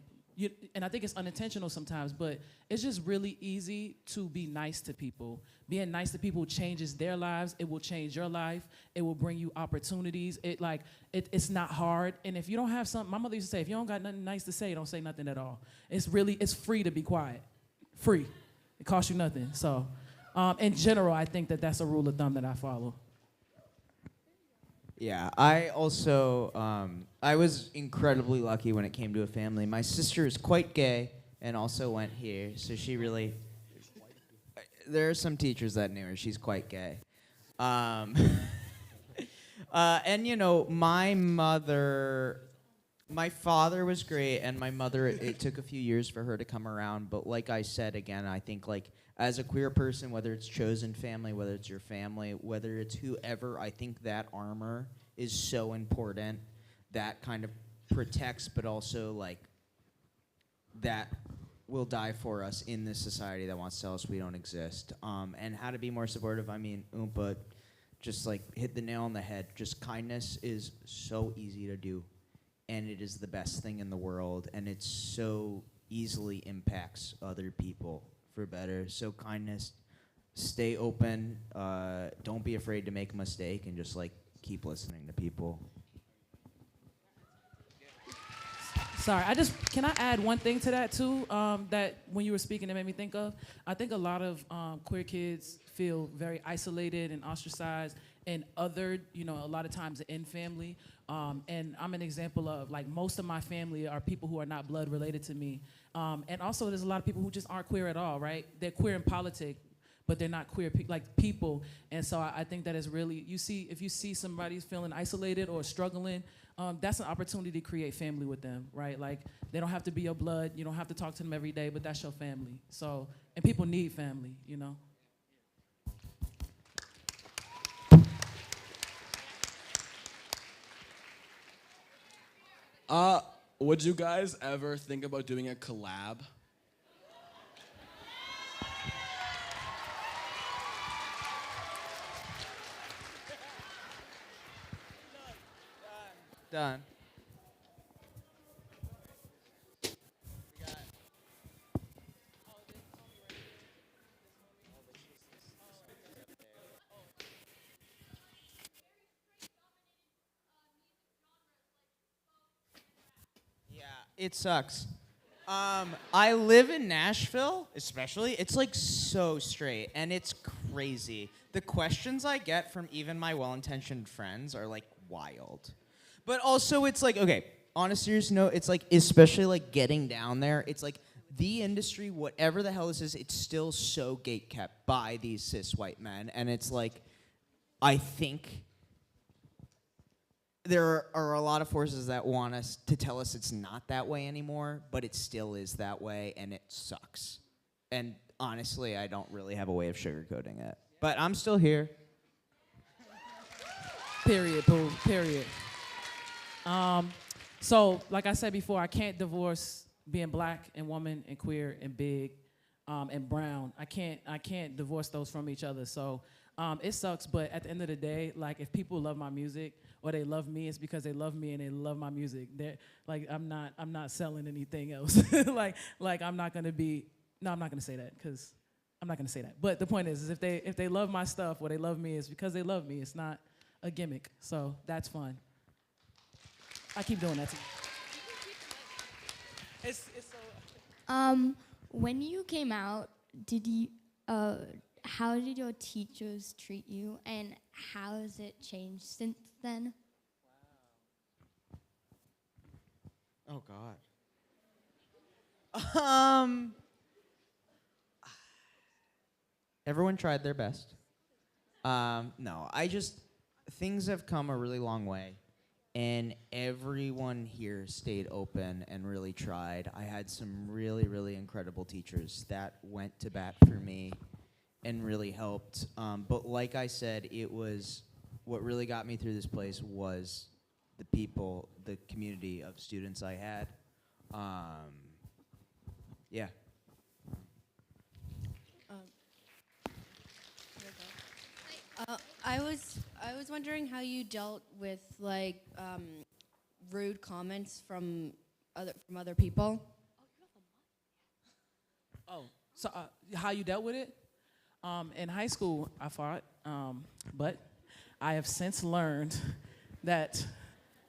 I think it's unintentional sometimes, but it's just really easy to be nice to people. Being nice to people changes their lives. It will change your life. It will bring you opportunities. It's not hard. And if you don't have something, my mother used to say, if you don't got nothing nice to say, don't say nothing at all. It's free to be quiet. Free. It costs you nothing. So, in general, I think that that's a rule of thumb that I follow. Yeah, I also I was incredibly lucky when it came to a family. My sister is quite gay and also went here, so she really. There are some teachers that knew her. She's quite gay, and you know, my father was great, and my mother. It took a few years for her to come around, but like I said again, I think like as a queer person, whether it's chosen family, whether it's your family, whether it's whoever, I think that armor is so important. That kind of protects, but also like that will die for us in this society that wants to tell us we don't exist. And how to be more supportive, I mean, Oompa just like hit the nail on the head. Just kindness is so easy to do, and it is the best thing in the world, and it so easily impacts other people for better. So kindness, stay open, don't be afraid to make a mistake, and just like keep listening to people. Sorry, can I add one thing to that too? That when you were speaking, it made me think of. I think a lot of queer kids feel very isolated and ostracized, and othered. You know, a lot of times in family. And I'm an example of like most of my family are people who are not blood related to me, and also there's a lot of people who just aren't queer at all. Right? They're queer in politics, but they're not queer like people. And so I think that is really if you see somebody feeling isolated or struggling. That's an opportunity to create family with them, right? Like, they don't have to be your blood. You don't have to talk to them every day, but that's your family. So, and people need family, you know? Would you guys ever think about doing a collab? Done. Yeah, it sucks. I live in Nashville, especially. It's like so straight, and it's crazy. The questions I get from even my well-intentioned friends are like wild. But also, it's like, okay, on a serious note, it's like, especially like getting down there, it's like the industry, whatever the hell this is, it's still so gatekept by these cis white men. And it's like, I think there are a lot of forces that want us to tell us it's not that way anymore, but it still is that way, and it sucks. And honestly, I don't really have a way of sugarcoating it. But I'm still here. Period, boo, period. So, like I said before, I can't divorce being black and woman and queer and big and brown. I can't divorce those from each other. So it sucks, but at the end of the day, like if people love my music or they love me, it's because they love me and they love my music. They're, like I'm not selling anything else. like I'm not gonna say that because I'm not gonna say that. But the point is if they love my stuff or they love me, it's because they love me. It's not a gimmick. So that's fun. I keep doing that too. It's so. When you came out, how did your teachers treat you, and how has it changed since then? Oh God. Everyone tried their best. No, things have come a really long way. And everyone here stayed open and really tried. I had some really, really incredible teachers that went to bat for me and really helped. But like I said, it was what really got me through this place was the people, the community of students I had. Yeah. I was wondering how you dealt with like rude comments from other people. Oh, so how you dealt with it? In high school, I fought, but I have since learned that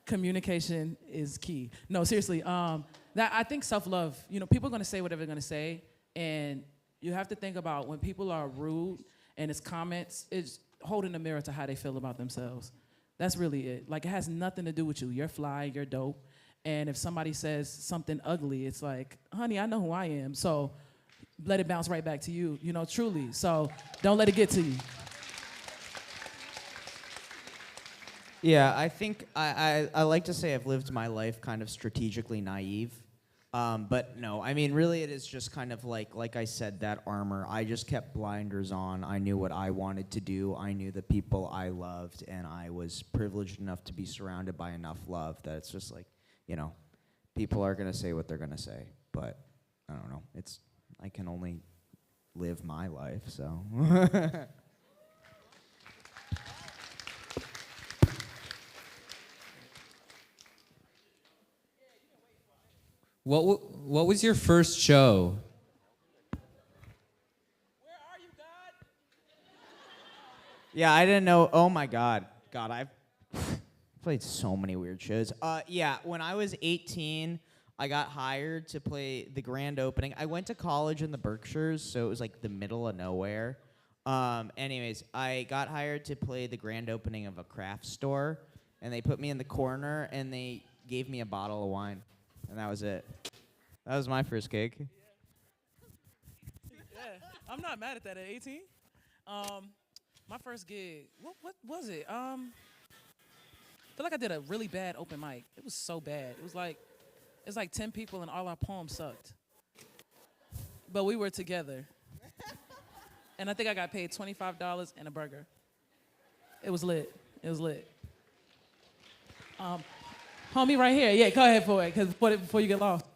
communication is key. No, seriously, that I think self-love. You know, people are gonna say whatever they're gonna say, and You have to think about when people are rude and it's comments, it's holding a mirror to how they feel about themselves. That's really it. Like, it has nothing to do with you. You're fly, you're dope. And if somebody says something ugly, it's like, honey, I know who I am. So let it bounce right back to you, you know, truly. So don't let it get to you. Yeah, I think I like to say I've lived my life kind of strategically naive. But no, I mean, really it is just kind of like I said, that armor. I just kept blinders on. I knew what I wanted to do. I knew the people I loved, and I was privileged enough to be surrounded by enough love that it's just like, you know, people are going to say what they're going to say. But I don't know. I can only live my life, so. What was your first show? Yeah, I didn't know. Oh my God. God, I've played so many weird shows. Yeah, when I was 18, I got hired to play the grand opening. I went to college in the Berkshires, so it was like the middle of nowhere. Anyways, I got hired to play the grand opening of a craft store, and they put me in the corner, and they gave me a bottle of wine, and that was it. That was my first gig. Yeah, I'm not mad at that at 18. My first gig, what was it? I feel like I did a really bad open mic. It was so bad. It's like 10 people and all our poems sucked. But we were together. And I think I got paid $25 and a burger. It was lit. It was lit. Homie right here. Yeah, go ahead for it, before you get lost.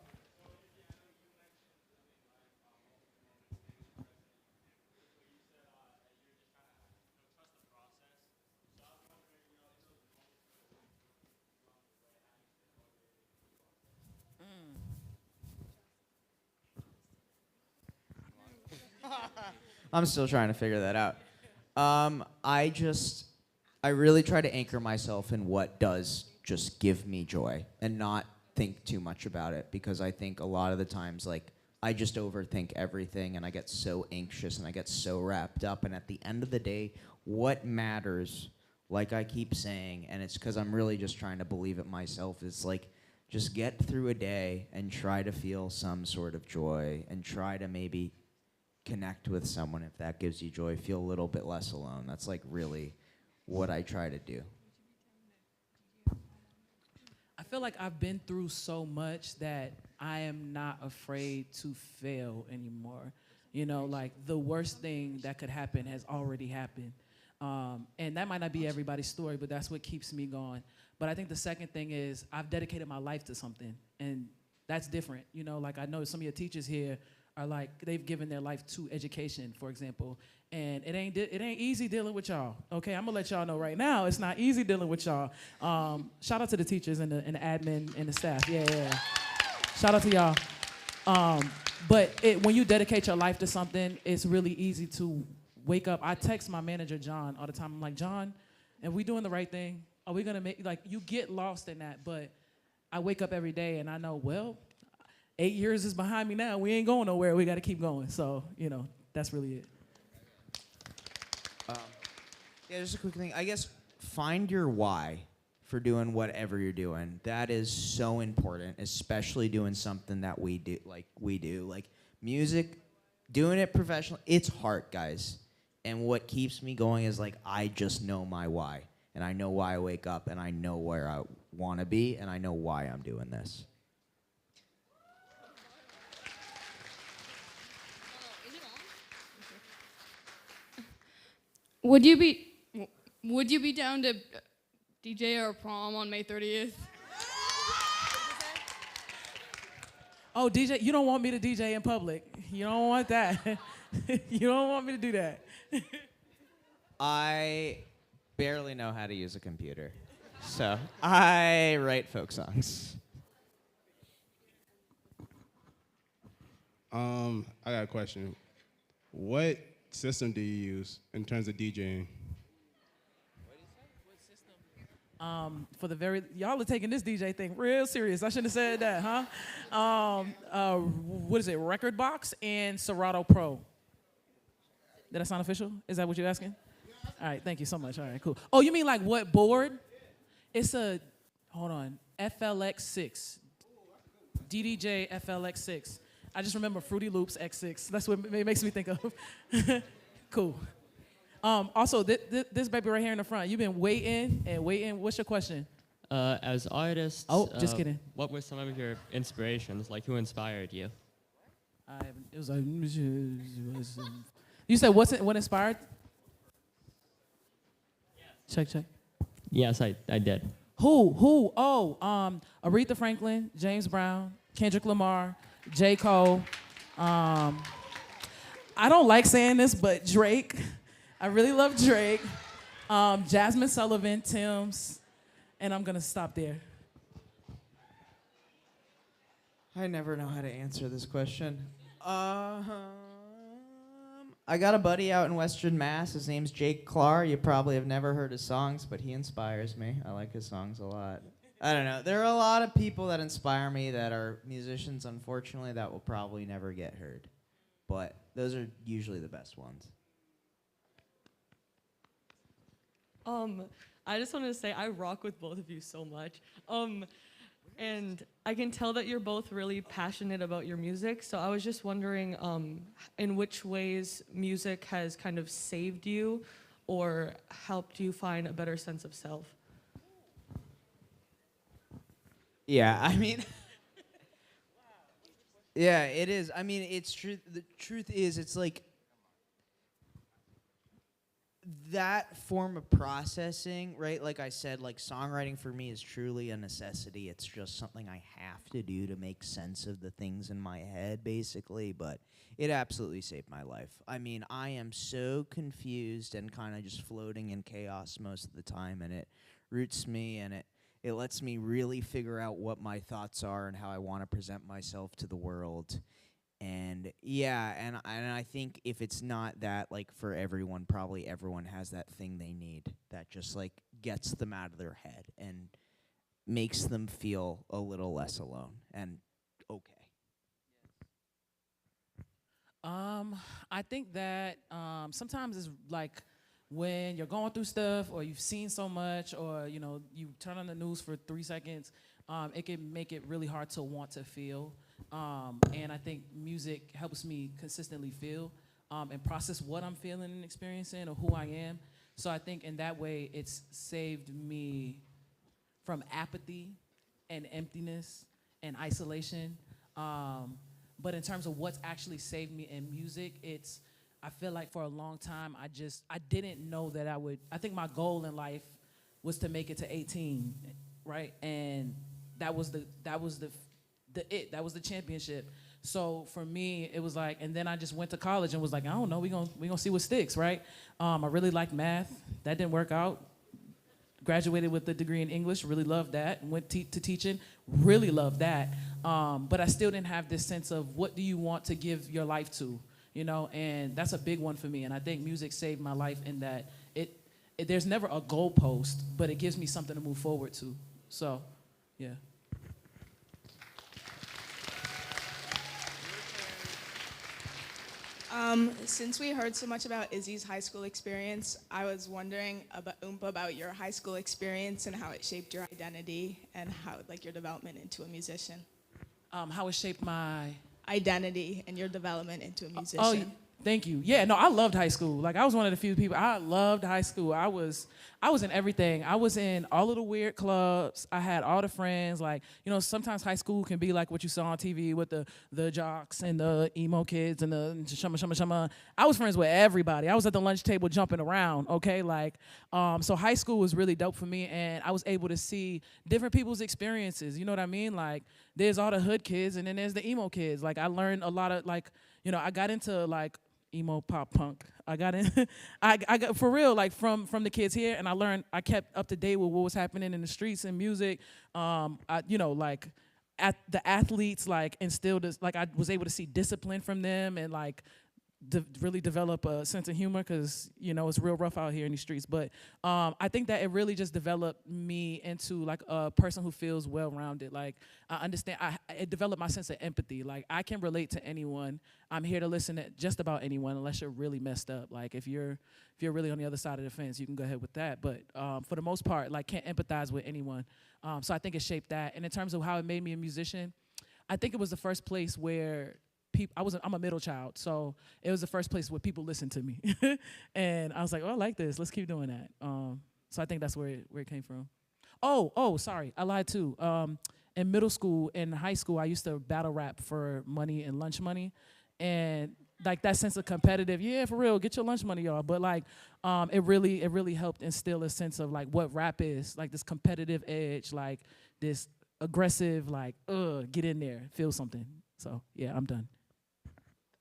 I'm still trying to figure that out. I really try to anchor myself in what does just give me joy and not think too much about it, because I think a lot of the times, like, I just overthink everything and I get so anxious and I get so wrapped up. And at the end of the day, what matters, like I keep saying, and it's because I'm really just trying to believe it myself, is like, just get through a day and try to feel some sort of joy and try to maybe connect with someone if that gives you joy. Feel a little bit less alone. That's like really what I try to do. I feel like I've been through so much that I am not afraid to fail anymore. You know, like, the worst thing that could happen has already happened. And that might not be everybody's story, but that's what keeps me going. But I think the second thing is I've dedicated my life to something, and that's different. You know, like, I know some of your teachers here are like, they've given their life to education, for example, and it ain't easy dealing with y'all. Okay, I'm gonna let y'all know right now, it's not easy dealing with y'all. Shout out to the teachers and the admin and the staff. Yeah. Shout out to y'all. But when you dedicate your life to something, it's really easy to wake up. I text my manager John all the time. I'm like, John, are we doing the right thing? Are we gonna make, like, you get lost in that, but I wake up every day and I know, well, 8 years is behind me now. We ain't going nowhere. We got to keep going. So, you know, that's really it. Yeah, just a quick thing. I guess find your why for doing whatever you're doing. That is so important, especially doing something that we do. Like music, doing it professionally. It's hard, guys. And what keeps me going is, like, I just know my why. And I know why I wake up, and I know where I want to be, and I know why I'm doing this. Would you be down to DJ our prom on May 30th? Oh, DJ, you don't want me to DJ in public. You don't want that. You don't want me to do that. I barely know how to use a computer, so I write folk songs. I got a question. What system do you use in terms of DJing? Y'all are taking this DJ thing real serious. I shouldn't have said that, huh? What is it? Record Box and Serato Pro. Did that sound official? Is that what you're asking? All right, thank you so much. All right, cool. Oh, you mean like what board? It's a, hold on, FLX6. DDJ FLX6. I just remember Fruity Loops X6. That's what it makes me think of. Cool. Also, this baby right here in the front, you've been waiting and waiting. What's your question? As artists, just kidding. What were some of your inspirations? Like, who inspired you? It was like, you said what inspired? Check. Yes, I did. Who? Oh, Aretha Franklin, James Brown, Kendrick Lamar, J. Cole. I don't like saying this, but Drake. I really love Drake. Jasmine Sullivan, Tim's, and I'm gonna stop there. I never know how to answer this question. I got a buddy out in Western Mass. His name's Jake Clark. You probably have never heard his songs, but he inspires me. I like his songs a lot. I don't know. There are a lot of people that inspire me that are musicians, unfortunately, that will probably never get heard. But those are usually the best ones. I just wanted to say I rock with both of you so much. And I can tell that you're both really passionate about your music. So I was just wondering in which ways music has kind of saved you or helped you find a better sense of self. Yeah, I mean, yeah, it is. I mean, it's true. The truth is, it's like that form of processing, right? Like I said, like songwriting for me is truly a necessity. It's just something I have to do to make sense of the things in my head, basically. But it absolutely saved my life. I mean, I am so confused and kind of just floating in chaos most of the time, and it roots me, and it lets me really figure out what my thoughts are and how I want to present myself to the world. And yeah, and I think if it's not that, like for everyone, probably everyone has that thing they need that just like gets them out of their head and makes them feel a little less alone and okay. I think that sometimes it's like when you're going through stuff or you've seen so much or you know you turn on the news for 3 seconds, it can make it really hard to want to feel. And I think music helps me consistently feel and process what I'm feeling and experiencing or who I am. So I think in that way, it's saved me from apathy and emptiness and isolation. But in terms of what's actually saved me in music, I feel like for a long time, I didn't know that I think my goal in life was to make it to 18, right? And that was the championship. So for me, it was like, and then I just went to college and was like, I don't know, we gonna see what sticks, right? I really liked math. That didn't work out. Graduated with a degree in English, really loved that. Went to teaching, really loved that. But I still didn't have this sense of what do you want to give your life to, you know? And that's a big one for me. And I think music saved my life in that there's never a goalpost, but it gives me something to move forward to. So, yeah. Since we heard so much about Izzy's high school experience, I was wondering about your high school experience and how it shaped your identity and how, like, your development into a musician. How it shaped my identity and your development into a musician. Oh, thank you. Yeah, no, I loved high school. Like, I was one of the few people. I loved high school. I was in everything. I was in all of the weird clubs. I had all the friends. Like, you know, sometimes high school can be like what you saw on TV with the jocks and the emo kids and the shama. I was friends with everybody. I was at the lunch table jumping around, okay? Like, so high school was really dope for me, and I was able to see different people's experiences. You know what I mean? Like, there's all the hood kids, and then there's the emo kids. Like, I learned a lot of, like, you know, I got into, like, emo pop punk. I got in, I got for real, like from the kids here, and I kept up to date with what was happening in the streets and music. You know, like at the athletes, like instilled this, like I was able to see discipline from them and like really develop a sense of humor because, you know, it's real rough out here in these streets. But I think that it really just developed me into like a person who feels well-rounded. Like I understand, it developed my sense of empathy. Like I can relate to anyone. I'm here to listen to just about anyone unless you're really messed up. Like if you're really on the other side of the fence, you can go ahead with that. But for the most part, like can't empathize with anyone. So I think it shaped that. And in terms of how it made me a musician, I think it was the first place where I'm a middle child, so it was the first place where people listened to me. And I was like, oh, I like this. Let's keep doing that. So I think that's where it came from. Oh, sorry. I lied too. In middle school and high school, I used to battle rap for money and lunch money. And like that sense of competitive, yeah, for real, get your lunch money, y'all. But like, it really helped instill a sense of like what rap is, like this competitive edge, like this aggressive, like, get in there, feel something. So yeah, I'm done.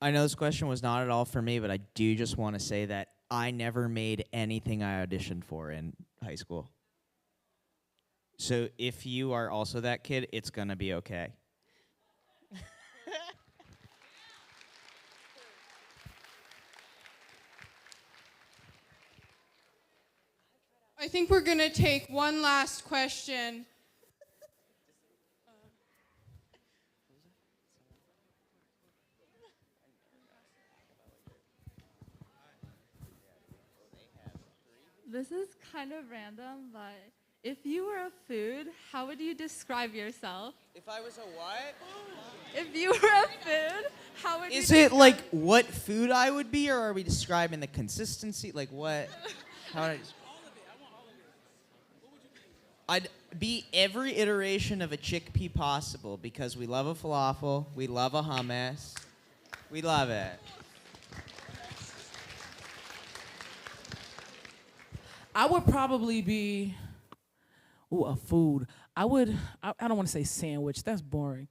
I know this question was not at all for me, but I do just want to say that I never made anything I auditioned for in high school. So if you are also that kid, it's going to be okay. I think we're going to take one last question. This is kind of random, but if you were a food, how would you describe yourself? If I was a what? If you were a food, how would you Is it like what food I would be, or are we describing the consistency? Like what? How would I describe? I'd be every iteration of a chickpea possible because we love a falafel, we love a hummus, we love it. I would probably be, a food. I don't want to say sandwich, that's boring.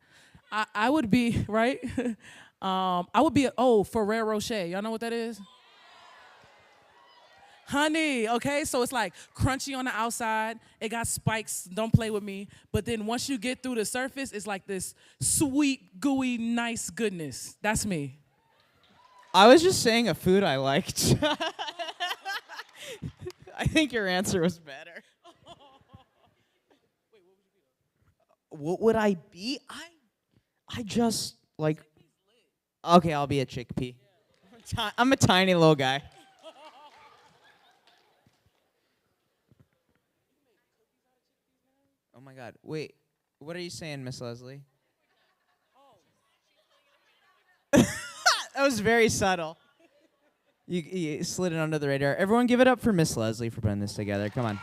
I would be, right? I would be, Ferrero Rocher. Y'all know what that is? Honey, okay? So it's like crunchy on the outside. It got spikes, don't play with me. But then once you get through the surface, it's like this sweet, gooey, nice goodness. That's me. I was just saying a food I liked. I think your answer was better. What would I be? I just like. Okay, I'll be a chickpea. I'm a tiny little guy. Oh my God! Wait, what are you saying, Miss Leslie? That was very subtle. You slid it under the radar. Everyone give it up for Miss Leslie for putting this together. Come on.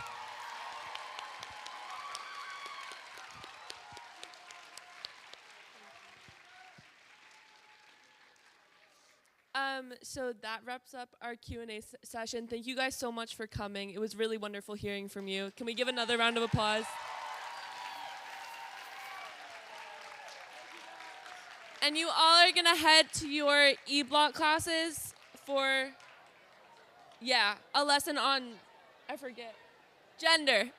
So that wraps up our Q&A session. Thank you guys so much for coming. It was really wonderful hearing from you. Can we give another round of applause? And you all are gonna head to your E-block classes for, a lesson on, I forget, gender.